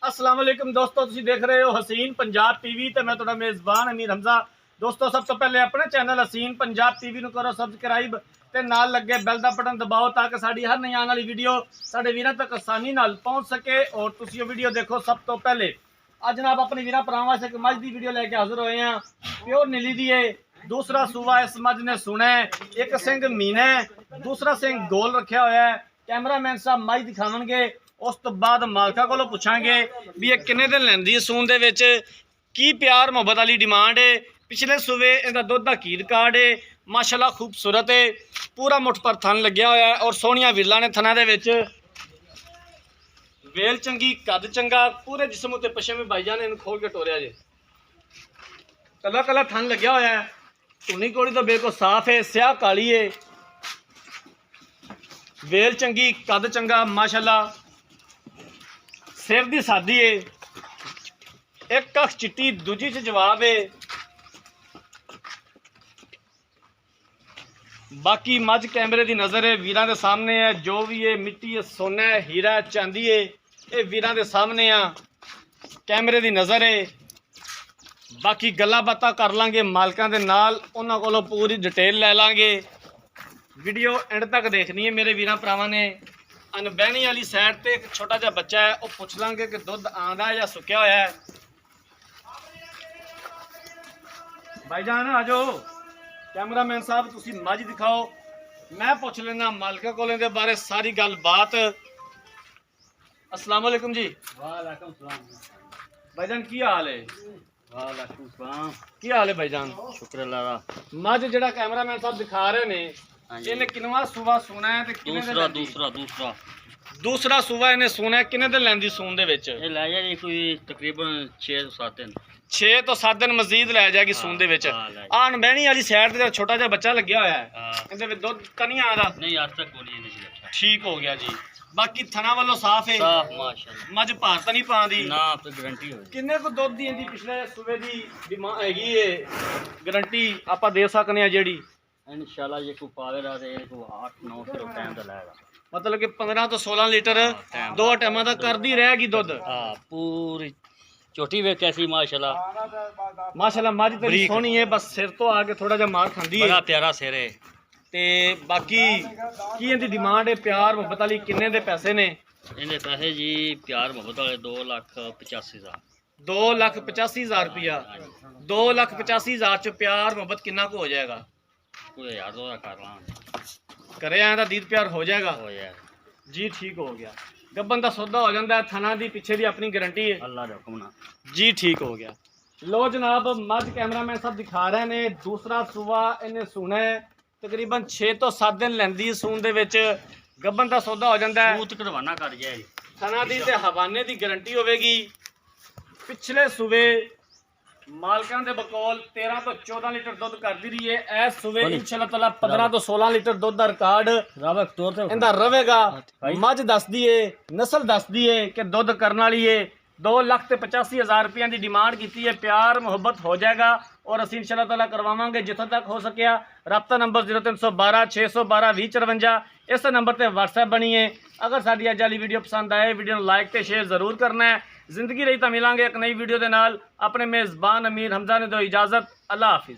अस्सलाम वालेकुम दोस्तों, तुसीं देख रहे हो हसीन पंजाब टीवी ते मैं तुहाडा मेज़बान अमीर हमजा। दोस्तों, सब तो पहले अपने चैनल हसीन पंजाब टीवी नूं करो सबसक्राइब ते नाल लगे बैल दा बटन दबाओ ताकि साडी हर नई आने वाली वीडियो साडे वीरां तक आसानी नाल पहुंच सके और तुसीं वो वीडियो देखो सब तो पहले। अज जनाब अपने वीरां भरावां वास्ते एक मझ दी वीडियो लेके हाजिर होए हैं। प्योर नीली दी है, दूसरा सूबा इस मझ ने सुना है, एक सिंह मीना है, दूसरा सिंह गोल रखा होया है। कैमरामैन साहब मझ दिखावणगे, उस तो बाद मालका कोलों पुछांगे भी ये किन्ने दिन लैंदी सून दे विच, की प्यार मुहब्बत वाली डिमांड है। पिछले सूबे इहदा दुध दा की रिकार्ड है, माशाल्लाह खूबसूरत है, पूरा मुठ पर थन लग्या होया है और सोहणियां विरलां ने थनां दे विच। वेल चंगी, कद चंगा, पूरे जिस्म उत्ते पछमे भाईजान ने खोल के टोरिया जे, कला कला थन लग्या होया है। धुनी कोड़ी तो बिल्कुल साफ है, स्याह काली है, वेल चंगी, कद चंगा माशाल्लाह, सिर दी सादी है, एक अख चिट्टी दूजी च जवाब है। बाकी मझ कैमरे की नज़र है, वीरां दे सामने है, जो भी है मिट्टी है, सोना है, हीरा है, चांदी है, ये वीरां दे सामने आ, कैमरे की नज़र है। बाकी गल्लां बातां कर लांगे मालकां दे नाल, उन्हां कोलों पूरी डिटेल लै लांगे। वीडियो एंड तक देखनी है मेरे वीरां भरावां ने। अनबहनी वाली साइड ते एक छोटा जिहा बच्चा है, वो पुछ लांगे कि दुध आंदा या सुक्या होया है। भाईजान आ जाओ, कैमरामैन साहब तुसीं मझ दिखाओ, मैं पुछ लेना मालका कोलों दे बारे सारी गल बात। अस्सलाम वालेकुम जी। वालेकुम सलाम भाईजान की हाल है? वालेकुम सलाम। की हाल है भाईजान? शुक्र अल्लाह दा। मझ जिहड़ा कैमरामैन साहब दिखा रहे ने, इन्हें किनवा सूबा सुना है ते किन्ने दिन दूसरा लैंदी? दूसरा दूसरा दूसरा सूबा इन्हें सुना है, किन्ने दिन लैंदी सून दे विच? ये लै जाए कोई तकरीबन 6 ਤੋਂ 7 दिन। 6 ਤੋਂ 7 दिन मजीद लै जाएगी सून दे विच। हाँ, लै आन बहनी वाली साइड ते छोटा जिहा बच्चा लग्या होया है, हाँ। इहदे विच दुध कनिया आदा नहीं आज तक कोई नहीं अच्छा। ठीक हो गया जी। बाकी थना वालों साफ है, साफ माशाल्लाह। मझ भारत नहीं पांदी ना पे गारंटी हो किन्ने को दुध दी इंदी पिछले सूबे दी डिमांड हैगी है, गारंटी आपां दे सकने आ जेड़ी। इंशाल्लाह ये को पावेगा ते को 8-9 किलो टाइम दा लाएगा। मतलब कि 15 ਤੋਂ 16 लीटर टाइम दो टाइमां दा करदी रहेगी दुध। हां पूरी छोटी वे कैसी माशाल्लाह, माशाल्लाह मझ तेरी बरीक। सोहनी है, बस सिर तो आके थोड़ा जिहा मार खांदी है बड़ा प्यारा सिर है। ते बाकी की इंदी डिमांड है प्यार मुहब्बत वाली, किन्ने दे पैसे ने? इहदे पैसे जी प्यार मोहब्बत वाले 2,85,000। 2,85,000 रुपया। 2,85,000 च प्यार मुहब्बत किन्ना को हो जाएगा? कोई 1,000 ਦਾ ਕਰ ਲਾਂਗੇ, करे आया दा दीद प्यार हो जाएगा हो जाएगा जी। ठीक हो गया, गब्बन का सौदा हो जाता है, थाना दी पीछे दी अपनी गारंटी है अल्लाह दे हुक्म नाल जी। ठीक हो गया। लो जनाब, मझ कैमरामैन साहब दिखा रहे ने, दूसरा सूबा इन्हें सुना है, तकरीबन 6 ਤੋਂ 7 दिन लैंदी सून दे विच, गब्बन का सौदा हो जाता है, सूत कढवाना कर जाएगी। थाना दी ते हवाने दी गारंटी होवेगी। पिछले सूबे मालकां दे बकौल 13 ਤੋਂ 14 लीटर दुध करदी रही है, इस सूबे इंशाअल्लाह ताला 15 ਤੋਂ 16 लीटर दुध दा रिकॉर्ड रावक तौर ते इंदा रवेगा। मझ दसदी है, नस्ल दसदी है कि दुध करने वाली है। 2,85,000 रुपये की डिमांड की है, प्यार मुहब्बत हो जाएगा और असीं इंशाअल्लाह ताला करवावांगे जिथों तक हो सकिया। रब्ता नंबर 0312 612 2054, इस नंबर पर व्हाट्सएप बनी है। अगर साडी अज वाली वीडियो पसंद आए, वीडियो लाइक तो शेयर जरूर करना है। जिंदगी रही तो मिलांगे एक नई वीडियो के नाल। अपने मेज़बान अमीर हमजा ने दो इजाज़त। अल्लाह हाफिज़।